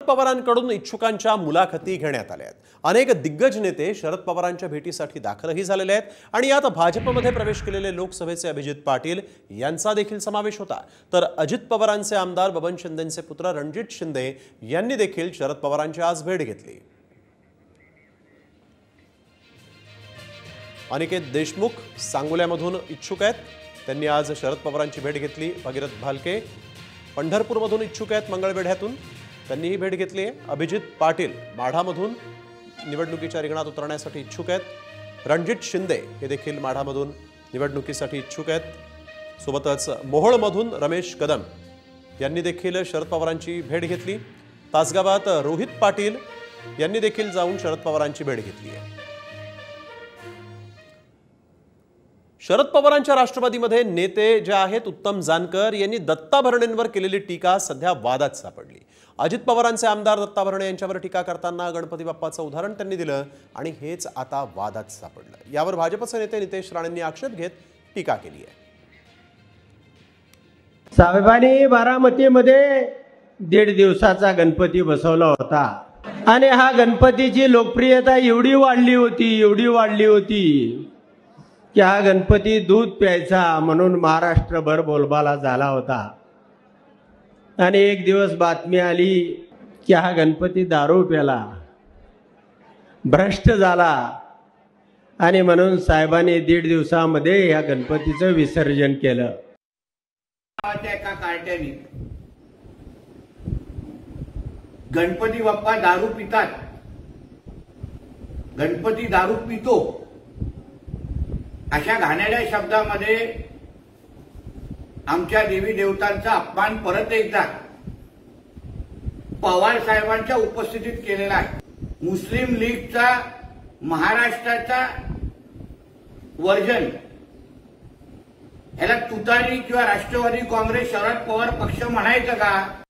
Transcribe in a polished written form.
पवारांकडून इच्छुकांच्या मुलाखती घेण्यात आल्या आहेत। अनेक दिग्गज नेते शरद पवारांच्या भेटीसाठी दाखलही झालेले आहेत आणि यात भाजपमध्ये प्रवेश केलेले लोकसभेचे अभिजित पाटील यांचा देखील समावेश होता। तर अजित पवारांचे आमदार बबन शिंदेंचे पुत्र रणजित शिंदे यांनी देखील शरद पवारांची आज भेट घेतली। अनिकेत देशमुख सांगोल्यामधून इच्छुक आहेत, त्यांनी आज शरद पवारांची भेट घेतली। भगीरथ भालके पंढरपूरमधून इच्छुक आहेत, मंगळवेढ्यातून त्यांनीही भेट घेतली आहे। अभिजित पाटील माढामधून निवडणुकीच्या रिंगणात उतरण्यासाठी इच्छुक आहेत। रणजित शिंदे हे देखील माढामधून निवडणुकीसाठी इच्छुक आहेत। सोबतच मोहोळमधून रमेश कदम यांनी देखील शरद पवारांची भेट घेतली। तासगावात रोहित पाटील यांनी देखील जाऊन शरद पवारांची भेट घेतली आहे। शरद पवारांच्या राष्ट्रवादीमध्ये नेते जे आहेत उत्तम जानकर यांनी दत्ता भरणेंवर केलेली टीका सध्या वादात सापडली। अजित पवारांचे आमदार दत्ता भरणे यांच्यावर टीका करताना गणपती बाप्पाचं उदाहरण त्यांनी दिलं आणि हेच आता वादात सापडलं। यावर भाजपचे नेते नितेश राणेंनी आक्षेप घेत टीका केली आहे। साहेबांनी बारामतीमध्ये 1.5 दिवसाचा गणपती बसवला होता आणि हा गणपतीची लोकप्रियता एवढी वाढली होती की हा गणपती दूध प्यायचा म्हणून महाराष्ट्रभर बोलबाला झाला होता। आणि एक दिवस बातमी आली की हा गणपती दारू प्याला, भ्रष्ट झाला आणि म्हणून साहेबांनी 1.5 दिवसामध्ये या गणपतीचं विसर्जन केलं। एका कार्ट्याने गणपती बाप्पा दारू पितात, गणपती दारू पितो अशा घाणेरड्या शब्दामध्ये आमच्या देवी देवतांचा अपमान परत एकदा पवार साहेबांच्या उपस्थितीत केलेला आहे। मुस्लिम लीगचा महाराष्ट्राचा वर्जन याला तुतारी किंवा राष्ट्रवादी काँग्रेस शरद पवार पक्ष म्हणायचं का?